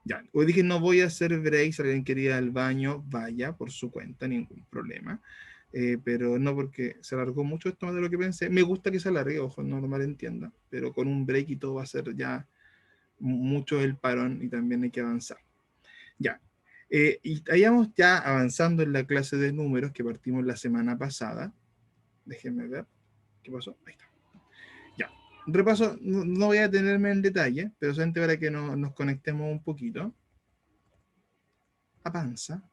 Ya, hoy dije no voy a hacer break, si alguien quería ir al baño, vaya por su cuenta, ningún problema. Pero no porque se alargó mucho esto más de lo que pensé. Me gusta que se alargue, ojo, no lo malentienda, pero con un break y todo va a ser ya mucho el parón y también hay que avanzar. Ya, y estamos ya avanzando en la clase de números que partimos la semana pasada. Déjenme ver, ¿qué pasó? Ahí está. Ya, repaso, no voy a tenerme en detalle, pero solamente para que nos conectemos un poquito. Avanza,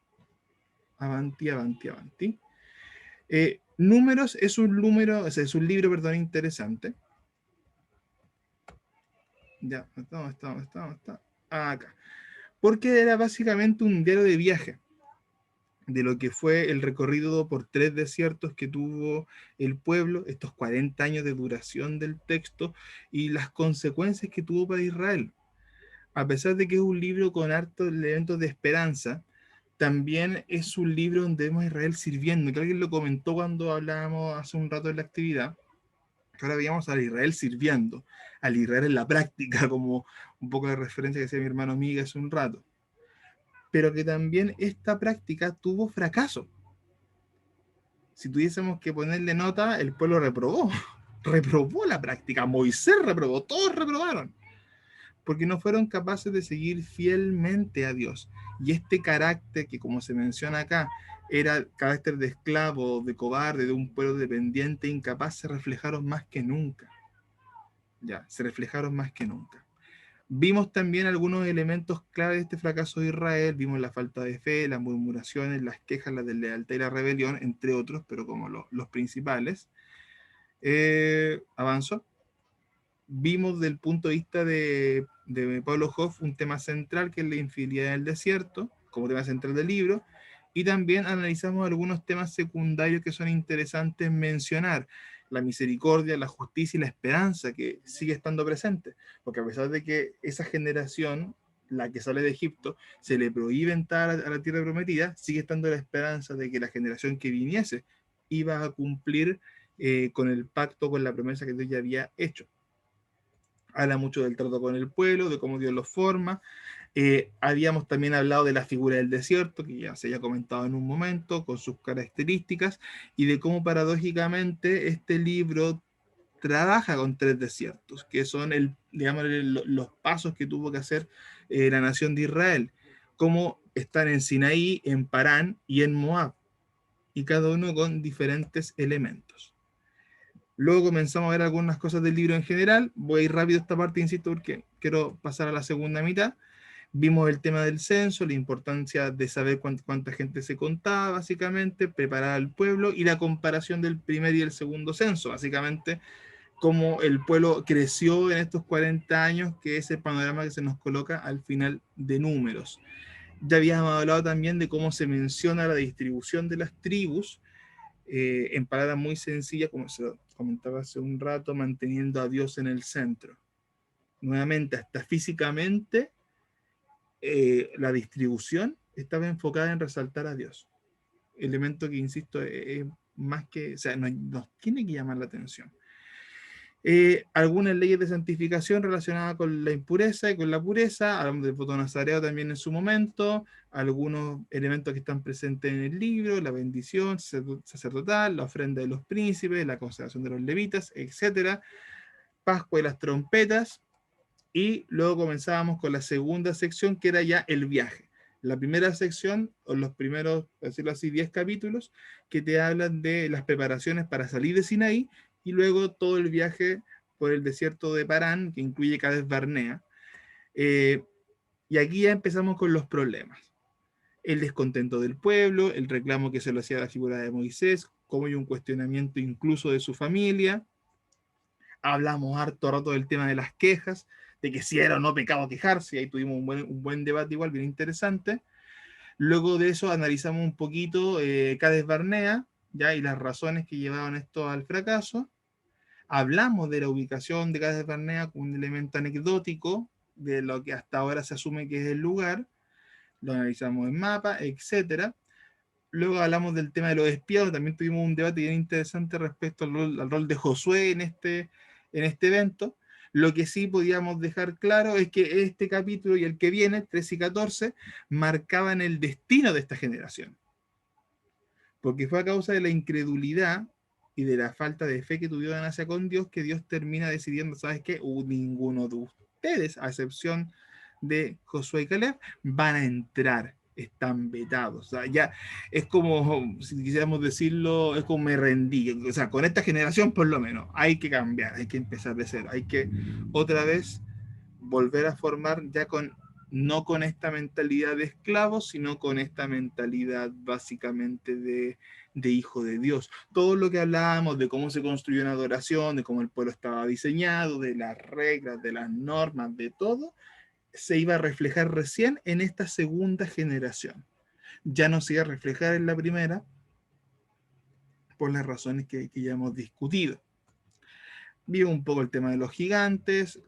avanti, avanti, avanti. Números es un número, o sea, es un libro, perdón, interesante. Ya, está. Acá. Porque era básicamente un diario de viaje de lo que fue el recorrido por 3 desiertos que tuvo el pueblo, estos 40 años de duración del texto y las consecuencias que tuvo para Israel. A pesar de que es un libro con hartos elementos de esperanza, también es un libro donde vemos a Israel sirviendo, que alguien lo comentó cuando hablábamos hace un rato de la actividad, que ahora veíamos al Israel sirviendo, al Israel en la práctica, como un poco de referencia que hacía mi hermano Miga hace un rato, pero que también esta práctica tuvo fracaso. Si tuviésemos que ponerle nota, el pueblo reprobó, reprobó la práctica, Moisés reprobó, todos reprobaron, porque no fueron capaces de seguir fielmente a Dios. Y este carácter que, como se menciona acá, era carácter de esclavo, de cobarde, de un pueblo dependiente, incapaz, se reflejaron más que nunca. Ya, se reflejaron más que nunca. Vimos también algunos elementos clave de este fracaso de Israel, vimos la falta de fe, las murmuraciones, las quejas, la deslealtad y la rebelión, entre otros, pero como los principales. Avanzo. Vimos del punto de vista de Pablo Hoff un tema central que es la infidelidad en el desierto, como tema central del libro, y también analizamos algunos temas secundarios que son interesantes mencionar, la misericordia, la justicia y la esperanza que sigue estando presente, porque a pesar de que esa generación, la que sale de Egipto, se le prohíbe entrar a la tierra prometida, sigue estando la esperanza de que la generación que viniese iba a cumplir con el pacto, con la promesa que Dios ya había hecho. Habla mucho del trato con el pueblo, de cómo Dios los forma. Habíamos también hablado de la figura del desierto, que ya se había comentado en un momento, con sus características, y de cómo paradójicamente este libro trabaja con 3 desiertos, que son digamos, los pasos que tuvo que hacer la nación de Israel, como están en Sinaí, en Parán y en Moab, y cada uno con diferentes elementos. Luego comenzamos a ver algunas cosas del libro en general. Voy a ir rápido a esta parte, insisto, porque quiero pasar a la segunda mitad. Vimos el tema del censo, la importancia de saber cuánta gente se contaba, básicamente, preparar al pueblo y la comparación del primer y el segundo censo, básicamente, cómo el pueblo creció en estos 40 años, que es el panorama que se nos coloca al final de números. Ya habíamos hablado también de cómo se menciona la distribución de las tribus, en palabras muy sencillas, como se comentaba hace un rato, manteniendo a Dios en el centro. Nuevamente, hasta físicamente, la distribución estaba enfocada en resaltar a Dios. Elemento que, insisto, es más que, o sea, nos tiene que llamar la atención. Algunas leyes de santificación relacionadas con la impureza y con la pureza, hablamos del voto nazareo también en su momento, algunos elementos que están presentes en el libro, la bendición sacerdotal, la ofrenda de los príncipes, la consagración de los levitas, etc. Pascua y las trompetas, y luego comenzábamos con la segunda sección que era ya el viaje. La primera sección, o los primeros, por decirlo así, 10 capítulos, que te hablan de las preparaciones para salir de Sinaí, y luego todo el viaje por el desierto de Parán, que incluye Cades Barnea. Eh, y aquí ya empezamos con los problemas. El descontento del pueblo, el reclamo que se le hacía a la figura de Moisés, como hay un cuestionamiento incluso de su familia. Hablamos harto rato del tema de las quejas, de que si era o no pecado quejarse, y ahí tuvimos un buen debate igual, bien interesante. Luego de eso analizamos un poquito Cades Barnea, ¿ya? Y las razones que llevaban esto al fracaso. Hablamos de la ubicación de Cades Barnea como un elemento anecdótico de lo que hasta ahora se asume que es el lugar. Lo analizamos en mapa, etcétera. Luego hablamos del tema de los espías, también tuvimos un debate bien interesante respecto al rol de Josué en este evento. Lo que sí podíamos dejar claro es que este capítulo y el que viene, 13 y 14, marcaban el destino de esta generación. Porque fue a causa de la incredulidad y de la falta de fe que tuvieron hacia con Dios que Dios termina decidiendo, ¿sabes qué? Ninguno de ustedes, a excepción de Josué y Caleb, van a entrar, están vetados. O sea, ya es como, si quisiéramos decirlo, es como me rendí. O sea, con esta generación por lo menos hay que cambiar, hay que empezar de cero, hay que otra vez volver a formar ya con no con esta mentalidad de esclavo, sino con esta mentalidad básicamente de hijo de Dios. Todo lo que hablábamos de cómo se construyó una adoración, de cómo el pueblo estaba diseñado, de las reglas, de las normas, de todo, se iba a reflejar recién en esta segunda generación. Ya no se iba a reflejar en la primera por las razones que ya hemos discutido. Vimos un poco el tema de los gigantes,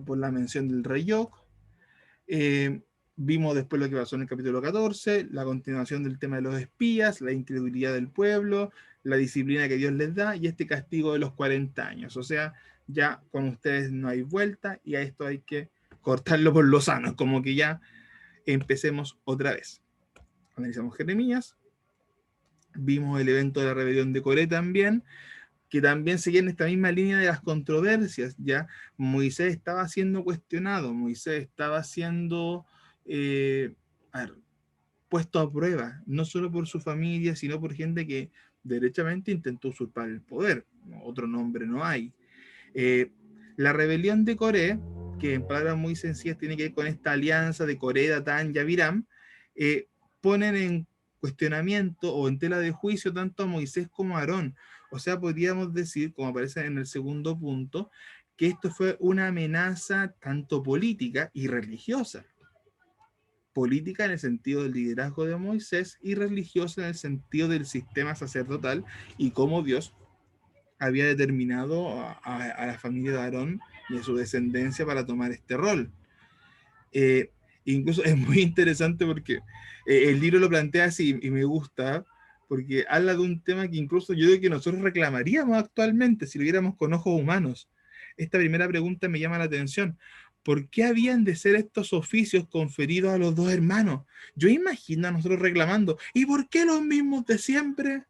por la mención del rey Yok. Vimos después lo que pasó en el capítulo 14, la continuación del tema de los espías, la incredulidad del pueblo, la disciplina que Dios les da y este castigo de los 40 años. O sea, ya con ustedes no hay vuelta y a esto hay que cortarlo por lo sano, como que ya empecemos otra vez. Analizamos Jeremías, vimos el evento de la rebelión de Coré también, que también seguía en esta misma línea de las controversias. Ya Moisés estaba siendo cuestionado, Moisés estaba siendo a ver, puesto a prueba, no solo por su familia, sino por gente que derechamente intentó usurpar el poder. Otro nombre no hay. Eh, la rebelión de Coré, que en palabras muy sencillas tiene que ver con esta alianza de Coré, Datán y Abiram, ponen en cuestionamiento o en tela de juicio tanto a Moisés como a Aarón. O sea, podríamos decir, como aparece en el segundo punto, que esto fue una amenaza tanto política y religiosa. Política en el sentido del liderazgo de Moisés y religiosa en el sentido del sistema sacerdotal y cómo Dios había determinado a la familia de Aarón y a su descendencia para tomar este rol. Eh, Incluso es muy interesante porque el libro lo plantea así y me gusta porque habla de un tema que incluso yo creo que nosotros reclamaríamos actualmente si lo viéramos con ojos humanos. Esta primera pregunta me llama la atención. ¿Por qué habían de ser estos oficios conferidos a los dos hermanos? Yo imagino a nosotros reclamando, ¿y por qué los mismos de siempre?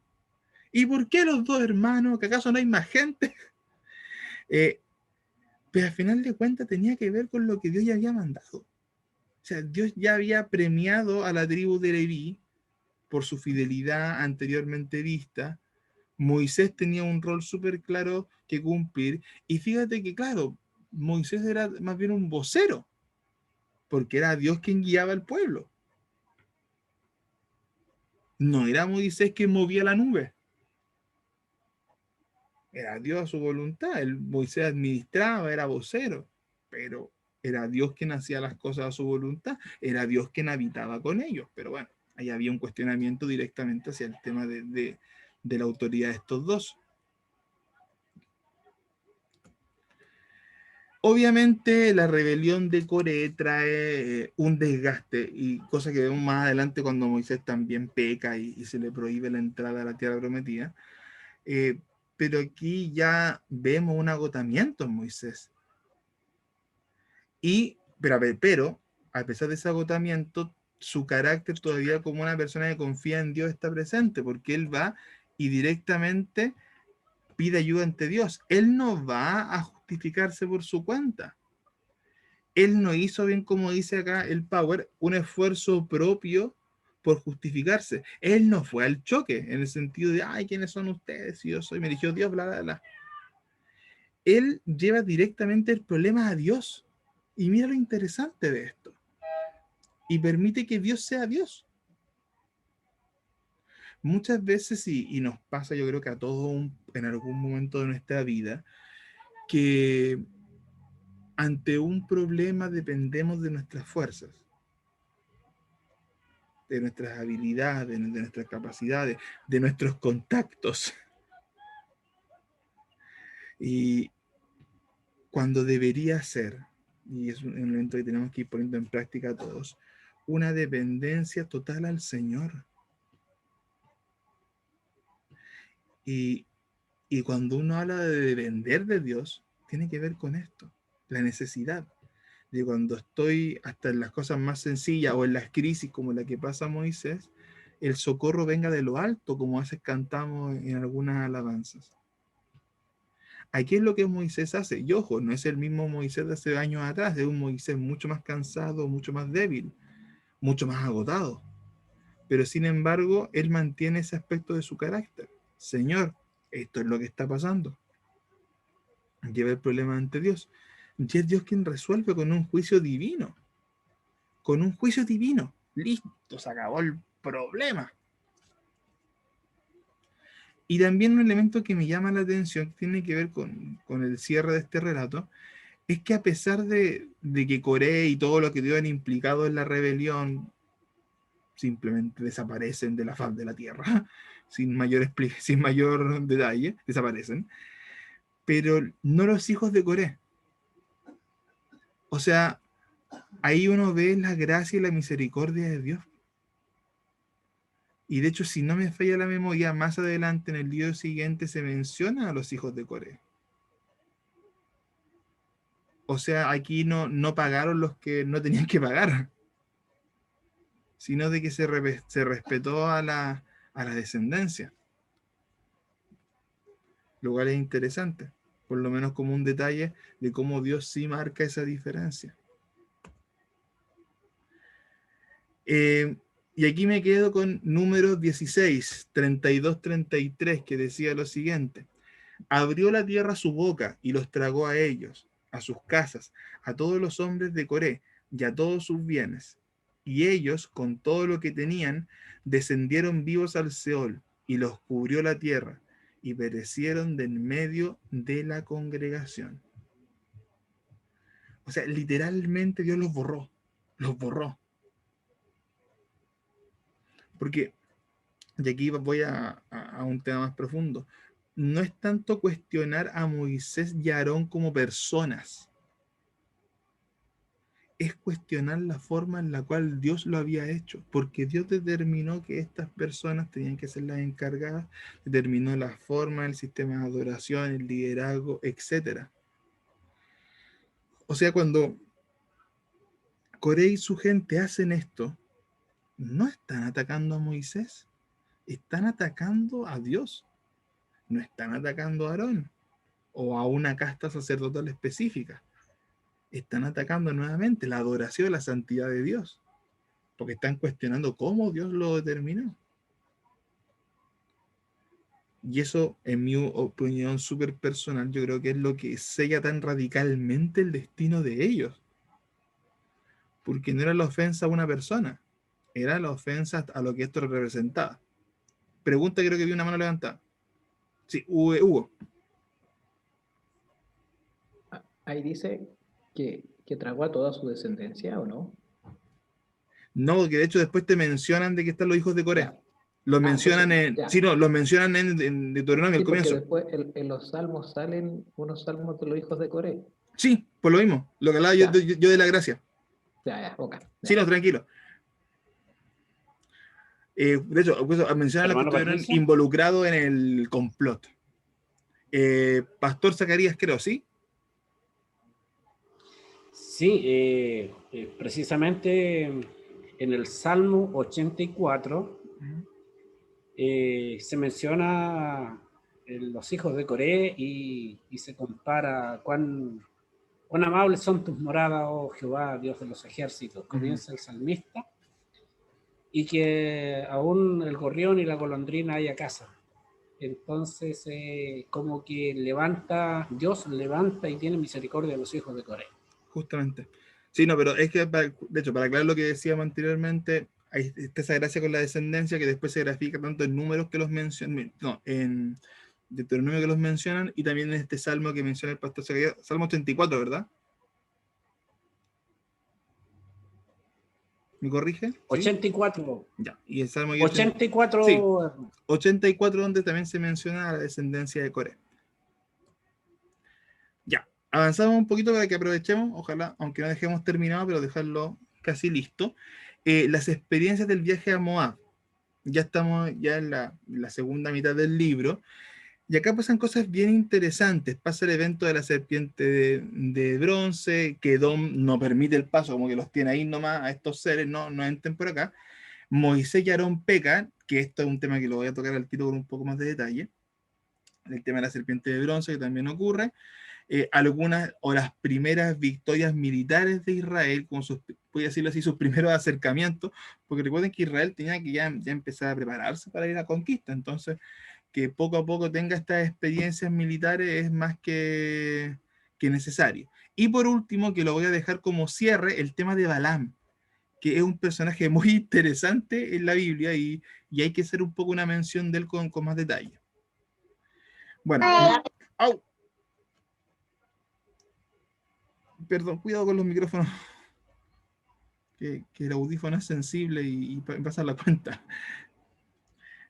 ¿Y por qué los dos hermanos? ¿Que acaso no hay más gente? Eh, pero al final de cuentas tenía que ver con lo que Dios ya había mandado. O sea, Dios ya había premiado a la tribu de Leví por su fidelidad anteriormente vista. Moisés tenía un rol súper claro que cumplir. Y fíjate que, claro, Moisés era más bien un vocero, porque era Dios quien guiaba al pueblo. No era Moisés quien movía la nube. Era Dios a su voluntad. El Moisés administraba, era vocero, pero era Dios quien hacía las cosas a su voluntad. Era Dios quien habitaba con ellos. Pero bueno, ahí había un cuestionamiento directamente hacia el tema de la autoridad de estos dos. Obviamente la rebelión de Coré trae un desgaste y cosa que vemos más adelante cuando Moisés también peca y se le prohíbe la entrada a la tierra prometida. Eh, pero aquí ya vemos un agotamiento en Moisés. Pero, a pesar de ese agotamiento, su carácter todavía como una persona que confía en Dios está presente, porque él va y directamente pide ayuda ante Dios. Él no va a justificarse por su cuenta. Él no hizo bien, como dice acá el Power, un esfuerzo propio por justificarse. Él no fue al choque, en el sentido de, ay, ¿quiénes son ustedes? Si yo soy, me eligió Dios, bla, bla, bla. Él lleva directamente el problema a Dios. Y mira lo interesante de esto. Y permite que Dios sea Dios. Muchas veces, y nos pasa yo creo que a todos en algún momento de nuestra vida, que ante un problema dependemos de nuestras fuerzas, de nuestras habilidades, de nuestras capacidades, de nuestros contactos. Y cuando debería ser, y es un elemento que tenemos que ir poniendo en práctica todos, una dependencia total al Señor. Y cuando uno habla de depender de Dios, tiene que ver con esto. la necesidad de cuando estoy hasta en las cosas más sencillas o en las crisis como la que pasa Moisés, el socorro venga de lo alto, como a veces cantamos en algunas alabanzas. Aquí es lo que Moisés hace. Y ojo, no es el mismo Moisés de hace años atrás, es un Moisés mucho más cansado, mucho más débil, mucho más agotado. Pero sin embargo, él mantiene ese aspecto de su carácter. Señor, esto es lo que está pasando. Lleva el problema ante Dios. Y es Dios quien resuelve con un juicio divino. Con un juicio divino. Listo, se acabó el problema. Y también un elemento que me llama la atención, que tiene que ver con el cierre de este relato, es que a pesar de que Coré y todo lo que dio implicado en la rebelión simplemente desaparecen de la faz de la tierra, sin mayor detalle, desaparecen, pero no los hijos de Coré. O sea, ahí uno ve la gracia y la misericordia de Dios. Y de hecho, si no me falla la memoria, más adelante en el libro siguiente se menciona a los hijos de Coré. O sea, aquí no pagaron los que no tenían que pagar, sino de que se respetó a la descendencia. Lo cual es interesante, por lo menos como un detalle de cómo Dios sí marca esa diferencia. Y aquí me quedo con Números 16, 32-33, que decía lo siguiente: abrió la tierra su boca y los tragó a ellos, a sus casas, a todos los hombres de Coré y a todos sus bienes. Y ellos, con todo lo que tenían, descendieron vivos al Seol, y los cubrió la tierra, y perecieron de en medio de la congregación. O sea, literalmente Dios los borró, los borró. Porque, y aquí voy a un tema más profundo, no es tanto cuestionar a Moisés y a Aarón como personas, es cuestionar la forma en la cual Dios lo había hecho, porque Dios determinó que estas personas tenían que ser las encargadas, determinó la forma, el sistema de adoración, el liderazgo, etc. O sea, cuando Coré y su gente hacen esto, no están atacando a Moisés, están atacando a Dios, no están atacando a Aarón o a una casta sacerdotal específica, están atacando nuevamente la adoración, la santidad de Dios, porque están cuestionando cómo Dios lo determinó. Y eso, en mi opinión súper personal, yo creo que es lo que sella tan radicalmente el destino de ellos. Porque no era la ofensa a una persona, era la ofensa a lo que esto representaba. Pregunta, creo que vi una mano levantada. Sí, Hugo. Ahí dice que tragó a toda su descendencia, ¿o no? No, que de hecho después te mencionan de que están los hijos de Coré. Ya. Los mencionan Entonces, en. ya. Sí, no, los mencionan en Deuteronomio Sí, al porque comienzo. después en los salmos salen unos salmos de los hijos de Coré. Sí, por lo mismo. Lo que hablaba yo, Ya, yo de la gracia. ya, ok. Sí, Ya. no, tranquilo. De hecho, pues, mencionan los que Hermano estuvieron Patricio. involucrados en el complot. Pastor Zacarías, creo, ¿sí? Sí, precisamente en el Salmo 84 se menciona los hijos de Coré y se compara cuán amables son tus moradas, oh Jehová, Dios de los ejércitos. Comienza el salmista, y que aún el gorrión y la golondrina hay a casa. Entonces, como que Dios levanta y tiene misericordia de los hijos de Coré. Justamente. Sí, no, pero es que, de hecho, para aclarar lo que decíamos anteriormente, hay esa gracia con la descendencia que después se grafica tanto en números que los mencionan, no, en Deuteronomio que los mencionan, y también en este salmo que menciona el pastor Zacarías, Salmo 84, ¿verdad? ¿Me corrige? ¿Sí? 84. Ya, y el Salmo 84. Sí, 84 donde también se menciona la descendencia de Coré. Ya, avanzamos un poquito para que aprovechemos, ojalá, aunque no dejemos terminado, pero dejarlo casi listo. Las experiencias del viaje a Moab. Ya estamos ya en la segunda mitad del libro. Y acá pasan cosas bien interesantes. Pasa el evento de la serpiente de bronce, que Dom no permite el paso, como que los tiene ahí nomás a estos seres, no entren por acá. Moisés y Aarón pecan, que esto es un tema que lo voy a tocar al tiro con un poco más de detalle. El tema de la serpiente de bronce, que también ocurre. Algunas o las primeras victorias militares de Israel, con sus, voy a decirlo así, sus primeros acercamientos, porque recuerden que Israel tenía que ya empezar a prepararse para ir a la conquista. Entonces, que poco a poco tenga estas experiencias militares es más que necesario. Y por último, que lo voy a dejar como cierre, el tema de Balaam, que es un personaje muy interesante en la Biblia y hay que hacer un poco una mención de él con más detalle. Bueno, ¡au! Perdón, cuidado con los micrófonos, que el audífono es sensible y pasa la cuenta.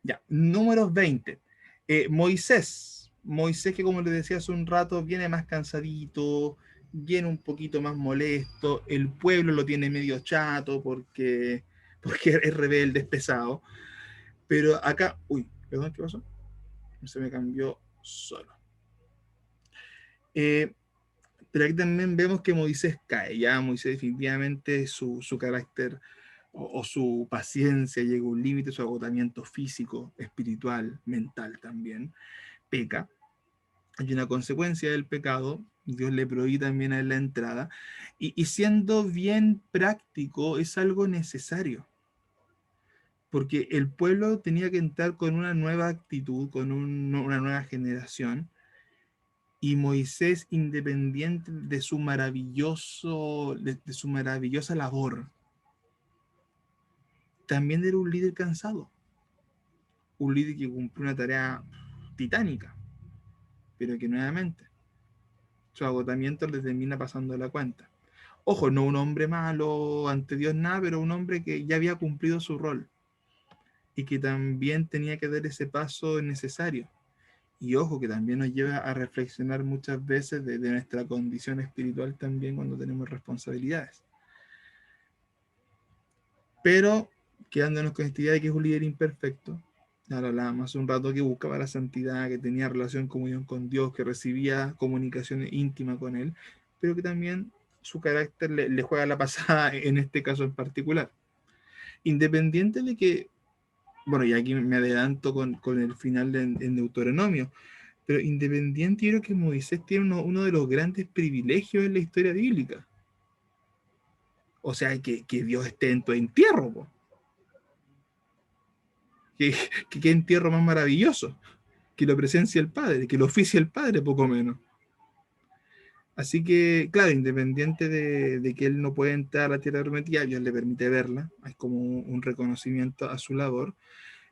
Ya, números 20. Moisés, que como les decía hace un rato, viene más cansadito, viene un poquito más molesto, el pueblo lo tiene medio chato porque es rebelde, es pesado. Pero acá, uy, perdón, ¿qué pasó? Se me cambió solo. Pero aquí también vemos que Moisés cae, ya Moisés definitivamente su carácter o su paciencia llega a un límite, su agotamiento físico, espiritual, mental también, peca. Hay una consecuencia del pecado, Dios le prohíbe también a él la entrada, y siendo bien práctico es algo necesario, porque el pueblo tenía que entrar con una nueva actitud, con una nueva generación, y Moisés, independiente de su de su maravillosa labor, también era un líder cansado, un líder que cumplió una tarea titánica, pero que nuevamente su agotamiento le termina pasando la cuenta. Ojo, no un hombre malo ante Dios nada, pero un hombre que ya había cumplido su rol y que también tenía que dar ese paso necesario. Y ojo, que también nos lleva a reflexionar muchas veces de nuestra condición espiritual también cuando tenemos responsabilidades. Pero quedándonos con esta idea de que es un líder imperfecto, ya lo hablábamos hace un rato, que buscaba la santidad, que tenía relación, comunión con Dios, que recibía comunicación íntima con Él, pero que también su carácter le juega la pasada en este caso en particular. Independiente de que, bueno, y aquí me adelanto con el final en Deuteronomio, pero independiente, yo creo que Moisés tiene uno de los grandes privilegios en la historia bíblica. O sea, que Dios esté en tu entierro, po. Que entierro más maravilloso, que lo presencia el Padre, que lo oficia el Padre, poco menos. Así que, claro, independiente de que él no puede entrar a la tierra prometida, Dios le permite verla, es como un reconocimiento a su labor,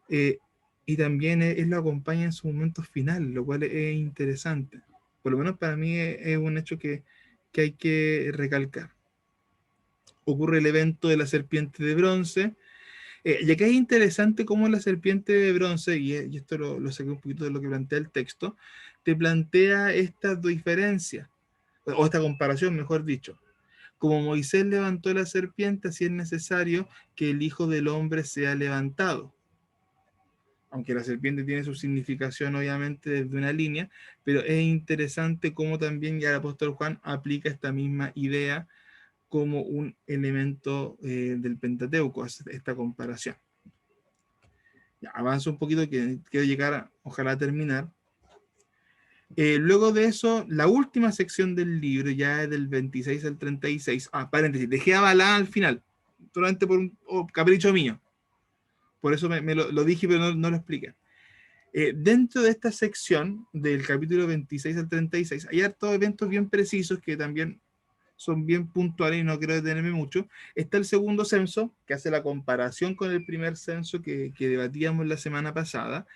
eh, y también él lo acompaña en su momento final, lo cual es interesante. Por lo menos para mí es un hecho que hay que recalcar. Ocurre el evento de la serpiente de bronce, y acá es interesante cómo la serpiente de bronce, y esto lo saqué un poquito de lo que plantea el texto, te plantea estas diferencias, o esta comparación, mejor dicho. Como Moisés levantó la serpiente, así es necesario que el Hijo del Hombre sea levantado. Aunque la serpiente tiene su significación obviamente desde una línea, pero es interesante cómo también ya el apóstol Juan aplica esta misma idea como un elemento del Pentateuco, esta comparación. Ya, avanzo un poquito, que quiero llegar, ojalá a terminar. Luego de eso, la última sección del libro, ya es del 26 al 36. Paréntesis, dejé a Balá al final, solamente por un capricho mío. Por eso lo dije, pero no lo expliqué. Dentro de esta sección, del capítulo 26 al 36, hay hartos eventos bien precisos que también son bien puntuales y no quiero detenerme mucho. Está el segundo censo, que hace la comparación con el primer censo que debatíamos la semana pasada.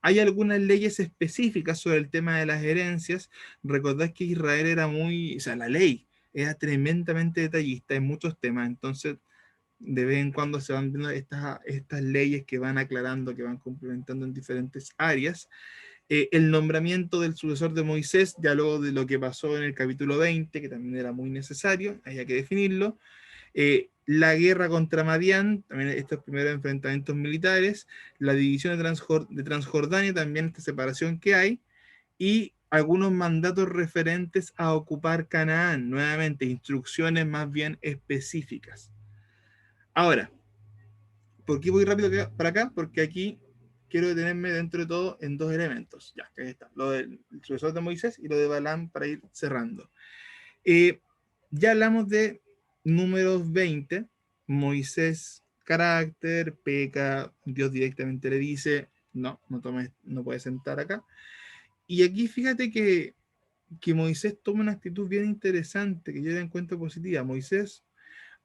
Hay algunas leyes específicas sobre el tema de las herencias. Recordad que Israel era o sea, la ley era tremendamente detallista en muchos temas, entonces de vez en cuando se van viendo estas leyes que van aclarando, que van complementando en diferentes áreas. El nombramiento del sucesor de Moisés, ya luego de lo que pasó en el capítulo 20, que también era muy necesario, había que definirlo. La guerra contra Madián, también estos primeros enfrentamientos militares, la división de Transjordania, también esta separación que hay, y algunos mandatos referentes a ocupar Canaán, nuevamente instrucciones más bien específicas. Ahora, ¿por qué voy rápido para acá? Porque aquí quiero detenerme dentro de todo en dos elementos. Ya, que ahí está, lo del sucesor de Moisés y lo de Balaam para ir cerrando. Ya hablamos de Números 20, Moisés carácter, peca, Dios directamente le dice, no, no puedes sentar acá. Y aquí fíjate que Moisés toma una actitud bien interesante, que yo la encuentro positiva. Moisés,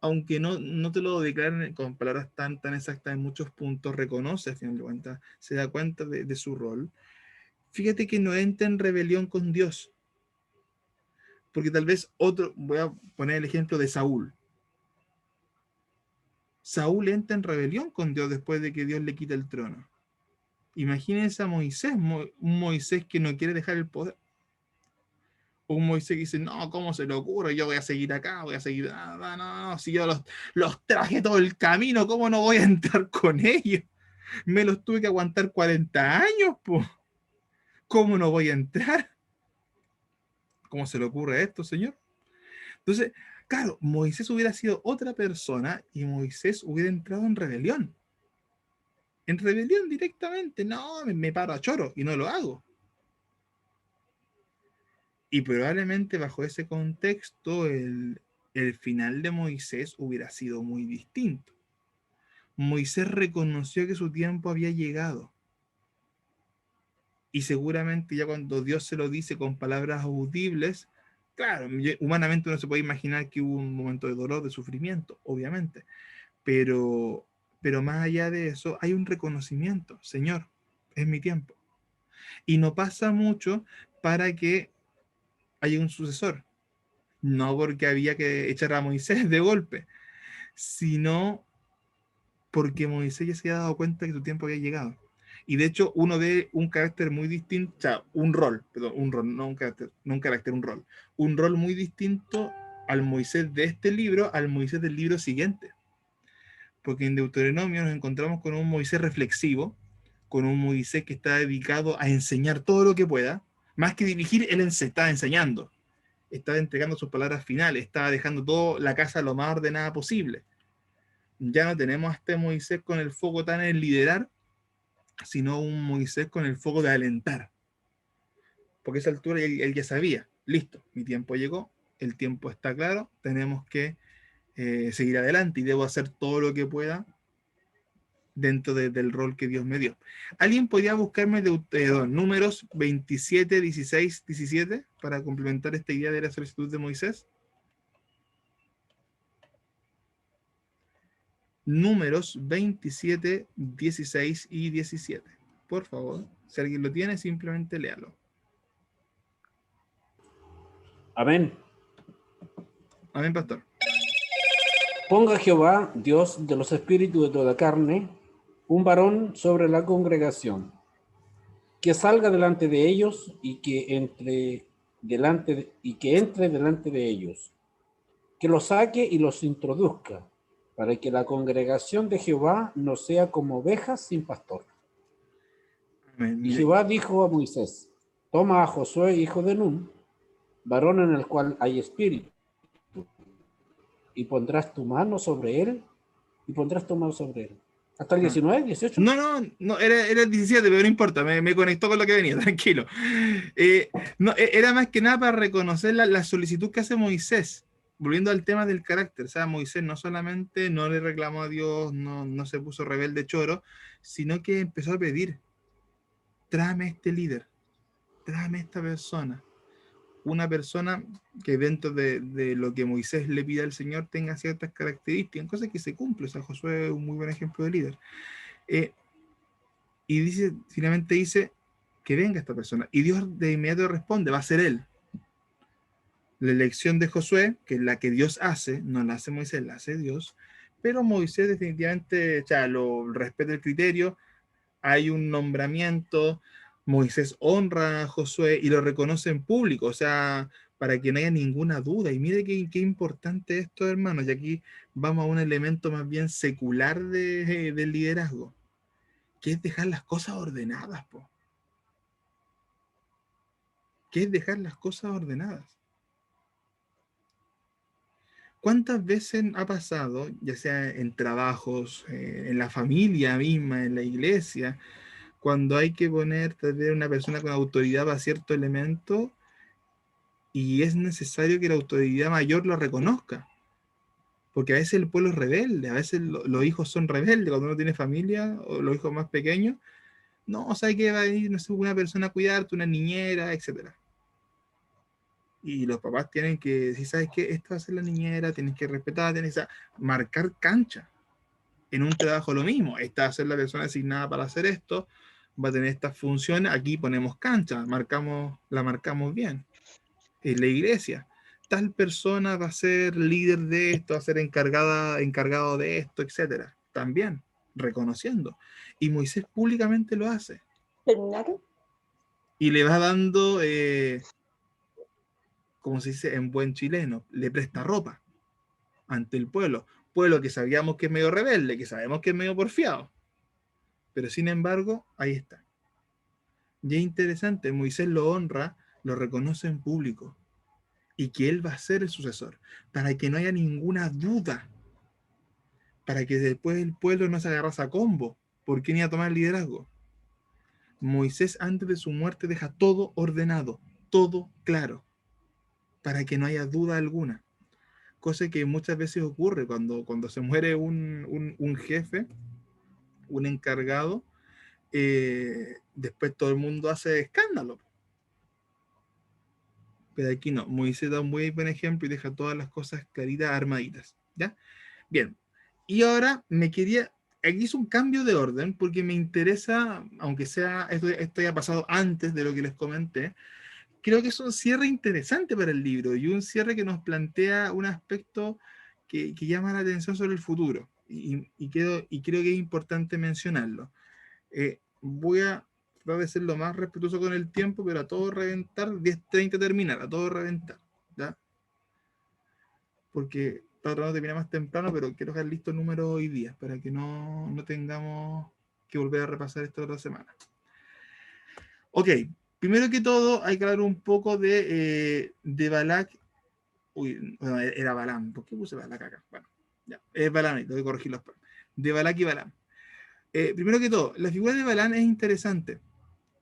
aunque no te lo declaren con palabras tan exactas en muchos puntos, reconoce, al final de cuentas, se da cuenta de su rol. Fíjate que no entra en rebelión con Dios, porque tal vez voy a poner el ejemplo de Saúl. Saúl entra en rebelión con Dios después de que Dios le quita el trono. Imagínense a Moisés, un Moisés que no quiere dejar el poder. Un Moisés que dice, no, ¿cómo se le ocurre? Yo voy a seguir acá, voy a seguir, no, si yo los traje todo el camino, ¿cómo no voy a entrar con ellos? Me los tuve que aguantar 40 años, po. ¿Cómo no voy a entrar? ¿Cómo se le ocurre esto, señor? Entonces, claro, Moisés hubiera sido otra persona y Moisés hubiera entrado en rebelión. En rebelión directamente, no, me paro a choro y no lo hago. Y probablemente bajo ese contexto el final de Moisés hubiera sido muy distinto. Moisés reconoció que su tiempo había llegado. Y seguramente ya cuando Dios se lo dice con palabras audibles, claro, humanamente uno se puede imaginar que hubo un momento de dolor, de sufrimiento, obviamente. Pero más allá de eso, hay un reconocimiento. Señor, es mi tiempo. Y no pasa mucho para que haya un sucesor. No porque había que echar a Moisés de golpe, sino porque Moisés ya se había dado cuenta que su tiempo había llegado. Y de hecho, uno ve un carácter muy distinto, o sea, un rol, no un carácter, un rol. Un rol muy distinto al Moisés de este libro, al Moisés del libro siguiente. Porque en Deuteronomio nos encontramos con un Moisés reflexivo, con un Moisés que está dedicado a enseñar todo lo que pueda, más que dirigir, él está enseñando, estaba entregando sus palabras finales, estaba dejando toda la casa lo más ordenada posible. Ya no tenemos a este Moisés con el foco tan en liderar, sino un Moisés con el foco de alentar. Porque a esa altura él ya sabía, listo, mi tiempo llegó, el tiempo está claro, tenemos que seguir adelante y debo hacer todo lo que pueda dentro del rol que Dios me dio. ¿Alguien podría buscarme Números 27, 16, 17 para complementar esta idea de la solicitud de Moisés? Números 27, 16 y 17. Por favor, si alguien lo tiene, simplemente léalo. Amén. Amén, pastor. Ponga Jehová, Dios de los espíritus de toda carne, un varón sobre la congregación, que salga delante de ellos y que entre delante de ellos, que los saque y los introduzca, para que la congregación de Jehová no sea como ovejas sin pastor. Amén. Y Jehová dijo a Moisés, toma a Josué, hijo de Nun, varón en el cual hay espíritu, y pondrás tu mano sobre él, Hasta el 19, 18. No, era el 17, pero no importa, me conectó con lo que venía, tranquilo. Era más que nada para reconocer la solicitud que hace Moisés, volviendo al tema del carácter. O sea, Moisés no solamente no le reclamó a Dios, no se puso rebelde choro, sino que empezó a pedir, tráeme este líder, tráeme esta persona. Una persona que dentro de lo que Moisés le pide al Señor tenga ciertas características, cosas que se cumplen. O sea, Josué es un muy buen ejemplo de líder. Y finalmente dice que venga esta persona. Y Dios de inmediato responde, va a ser él. La elección de Josué, que es la que Dios hace, no la hace Moisés, la hace Dios. Pero Moisés definitivamente, lo respeta el criterio, hay un nombramiento, Moisés honra a Josué y lo reconoce en público, o sea, para que no haya ninguna duda. Y mire qué importante esto, hermanos, y aquí vamos a un elemento más bien secular del liderazgo, que es dejar las cosas ordenadas, po. que es dejar las cosas ordenadas. ¿Cuántas veces ha pasado, ya sea en trabajos, en la familia misma, en la iglesia, cuando hay que poner tal vez una persona con autoridad para cierto elemento y es necesario que la autoridad mayor lo reconozca? Porque a veces el pueblo es rebelde, a veces los hijos son rebeldes cuando uno tiene familia o los hijos más pequeños. No, o sea, que va a ir, no sé, una persona a cuidarte, una niñera, etcétera. Y los papás tienen que decir, ¿sabes qué? Esta va a ser la niñera, tienes que respetar, tienes que marcar cancha. En un trabajo lo mismo, esta va a ser la persona asignada para hacer esto, va a tener estas funciones, aquí ponemos cancha, la marcamos bien. En la iglesia, tal persona va a ser líder de esto, va a ser encargado de esto, etcétera. También, reconociendo. Y Moisés públicamente lo hace. ¿Terminaron? Y le va dando, como se dice en buen chileno, le presta ropa ante el pueblo. Pueblo que sabíamos que es medio rebelde, que sabemos que es medio porfiado. Pero sin embargo, ahí está. Y es interesante, Moisés lo honra, lo reconoce en público. Y que él va a ser el sucesor. Para que no haya ninguna duda. Para que después el pueblo no se agarrase a combo. ¿Por qué ni a tomar el liderazgo? Moisés antes de su muerte deja todo ordenado, todo claro. Para que no haya duda alguna. Cosa que muchas veces ocurre cuando se muere un jefe, un encargado, después todo el mundo hace escándalo. Pero aquí no, Moisés da un muy buen ejemplo y deja todas las cosas claritas, armaditas. ¿Ya? Bien, y ahora aquí hice un cambio de orden porque me interesa, aunque sea, esto ya ha pasado antes de lo que les comenté, creo que es un cierre interesante para el libro y un cierre que nos plantea un aspecto que llama la atención sobre el futuro. Y creo que es importante mencionarlo. Voy a tratar de ser lo más respetuoso con el tiempo, pero a todo reventar, 10:30 terminar, a todo reventar. ¿Ya? Porque estaba tratando de terminar más temprano, pero quiero dejar listo el número hoy día para que no tengamos que volver a repasar esta otra semana. Ok, primero que todo hay que hablar un poco de Balak. Uy, bueno, era Balaam. ¿Por qué puse Balak acá? Bueno, ya, es Balaam, tengo que corregir los problemas. De Balak y Balaam. Primero que todo, la figura de Balaam es interesante.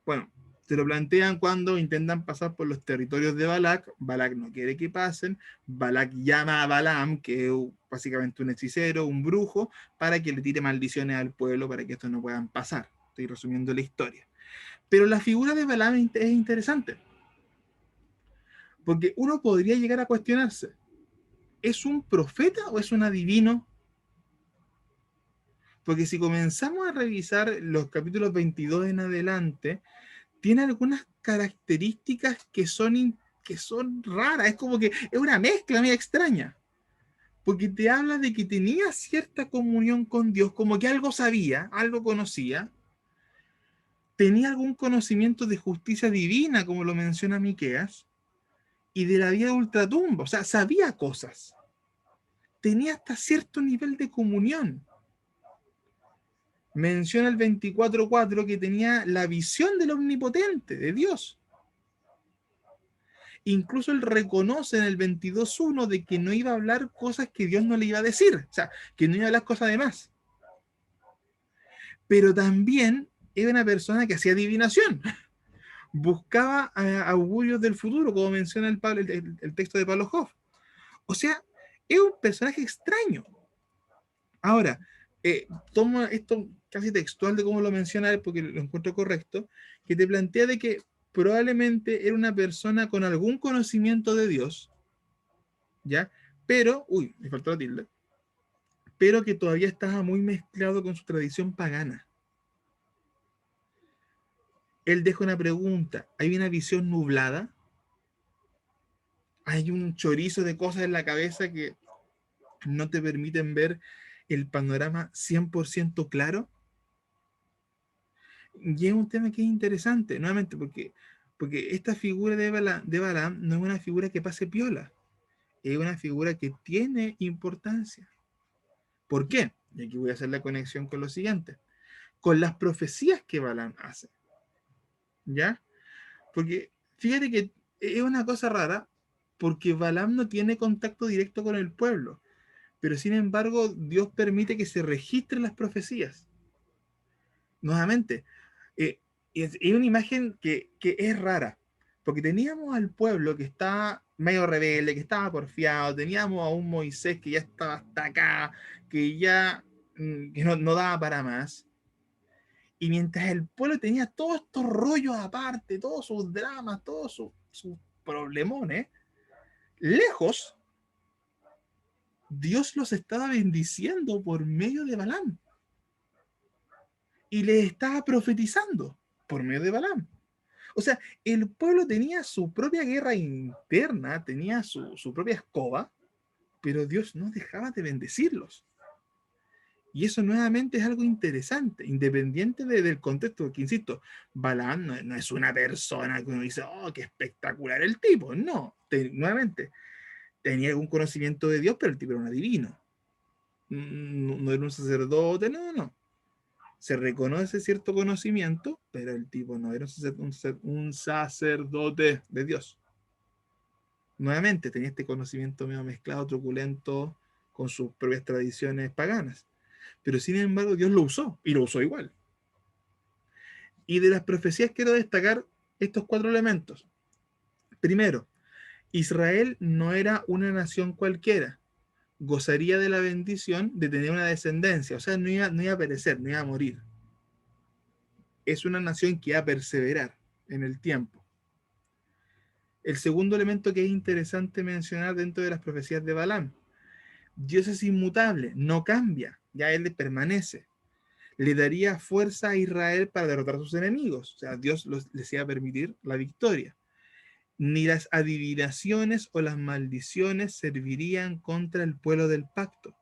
Bueno, se lo plantean cuando intentan pasar por los territorios de Balak. Balak no quiere que pasen. Balak llama a Balaam, que es básicamente un hechicero, un brujo, para que le tire maldiciones al pueblo para que estos no puedan pasar. Estoy resumiendo la historia. Pero la figura de Balaam es interesante. Porque uno podría llegar a cuestionarse, ¿es un profeta o es un adivino? Porque si comenzamos a revisar los capítulos 22 en adelante, tiene algunas características que son raras. Es como que es una mezcla medio extraña. Porque te habla de que tenía cierta comunión con Dios, como que algo sabía, algo conocía. Tenía algún conocimiento de justicia divina, como lo menciona Miqueas, y de la vida de ultratumba. O sea, sabía cosas. Tenía hasta cierto nivel de comunión. Menciona el 24:4 que tenía la visión del omnipotente, de Dios. Incluso él reconoce en el 22:1 de que no iba a hablar cosas que Dios no le iba a decir, o sea, que no iba a hablar cosas de más. Pero también era una persona que hacía adivinación, buscaba augurios del futuro, como menciona el texto de Pablo Hoff. O sea, es un personaje extraño. Ahora, tomo esto casi textual de cómo lo menciona él, porque lo encuentro correcto, que te plantea de que probablemente era una persona con algún conocimiento de Dios, ¿ya? Pero, uy, me faltó la tilde, pero que todavía estaba muy mezclado con su tradición pagana. Él deja una pregunta, ¿hay una visión nublada? ¿Hay un chorizo de cosas en la cabeza que no te permiten ver el panorama 100% claro? Y es un tema que es interesante, nuevamente, porque esta figura de Balaam no es una figura que pase piola, es una figura que tiene importancia. ¿Por qué? Y aquí voy a hacer la conexión con lo siguiente, con las profecías que Balaam hace. ¿Ya? Porque fíjate que es una cosa rara, porque Balaam no tiene contacto directo con el pueblo, pero sin embargo Dios permite que se registren las profecías. Nuevamente, eh, es una imagen que es rara, porque teníamos al pueblo que estaba medio rebelde, que estaba porfiado, teníamos a un Moisés que ya estaba hasta acá, que ya que no daba para más. Y mientras el pueblo tenía todos estos rollos aparte, todos sus dramas, todos sus problemones, lejos, Dios los estaba bendiciendo por medio de Balaam. Y les estaba profetizando por medio de Balaam. O sea, el pueblo tenía su propia guerra interna, tenía su propia escoba, pero Dios no dejaba de bendecirlos. Y eso nuevamente es algo interesante, independiente del contexto, que insisto, Balaam no es una persona que uno dice, oh, qué espectacular el tipo. No, nuevamente, tenía algún conocimiento de Dios, pero el tipo era un adivino. No era un sacerdote, no. Se reconoce cierto conocimiento, pero el tipo no era un sacerdote de Dios. Nuevamente, tenía este conocimiento medio mezclado, truculento, con sus propias tradiciones paganas. Pero sin embargo, Dios lo usó, y lo usó igual. Y de las profecías quiero destacar estos 4 elementos. Primero, Israel no era una nación cualquiera. Gozaría de la bendición de tener una descendencia. O sea, no iba a perecer, no iba a morir. Es una nación que iba a perseverar en el tiempo. El segundo elemento que es interesante mencionar dentro de las profecías de Balaam. Dios es inmutable, no cambia, ya Él permanece. Le daría fuerza a Israel para derrotar a sus enemigos. O sea, Dios les iba a permitir la victoria. Ni las adivinaciones o las maldiciones servirían contra el pueblo del pacto.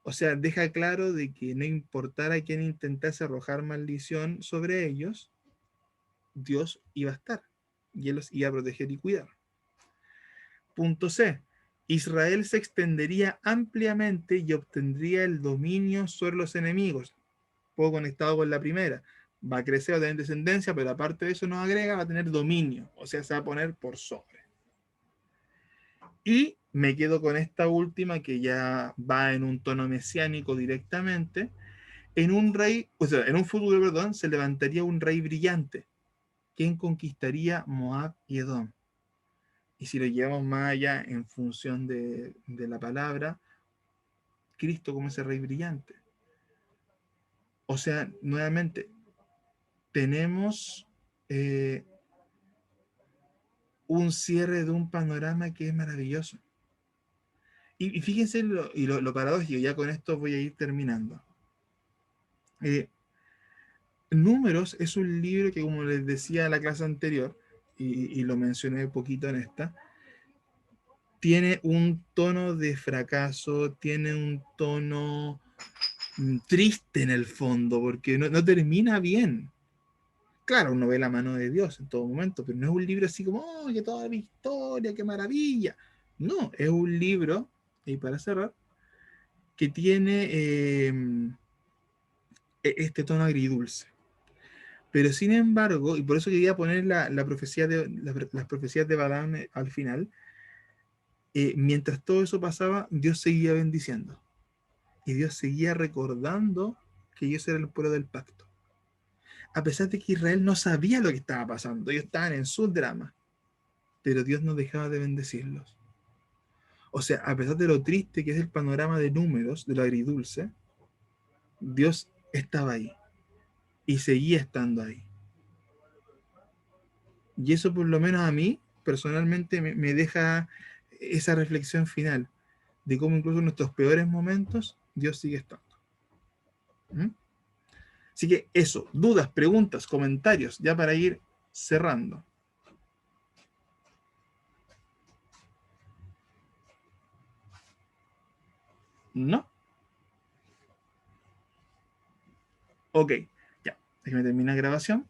O sea, deja claro de que no importara quién intentase arrojar maldición sobre ellos, Dios iba a estar y Él los iba a proteger y cuidar. Punto C. Israel se extendería ampliamente y obtendría el dominio sobre los enemigos. Poco conectado con la primera. Va a crecer, va a tener descendencia, pero aparte de eso nos agrega, va a tener dominio. O sea, se va a poner por sobre. Y me quedo con esta última que ya va en un tono mesiánico directamente. En un futuro, perdón, se levantaría un rey brillante, quien conquistaría Moab y Edom. Y si lo llevamos más allá en función de la palabra, Cristo como ese rey brillante. O sea, nuevamente, tenemos un cierre de un panorama que es maravilloso. Y fíjense lo paradójico, ya con esto voy a ir terminando. Números es un libro que, como les decía en la clase anterior, y lo mencioné poquito en esta, tiene un tono de fracaso, tiene un tono triste en el fondo, porque no termina bien. Claro, uno ve la mano de Dios en todo momento, pero no es un libro así como, oh, que toda mi historia, qué maravilla. No, es un libro, y para cerrar, que tiene este tono agridulce. Pero sin embargo, y por eso quería poner la profecía las profecías de Balaam al final, mientras todo eso pasaba, Dios seguía bendiciendo. Y Dios seguía recordando que ellos eran el pueblo del pacto. A pesar de que Israel no sabía lo que estaba pasando, ellos estaban en su drama, pero Dios no dejaba de bendecirlos. O sea, a pesar de lo triste que es el panorama de números, de lo agridulce, Dios estaba ahí y seguía estando ahí. Y eso por lo menos a mí personalmente me deja esa reflexión final de cómo incluso en nuestros peores momentos Dios sigue estando. ¿Mm? Así que eso, dudas, preguntas, comentarios, ya para ir cerrando. ¿No? Ok, ya, déjame terminar la grabación.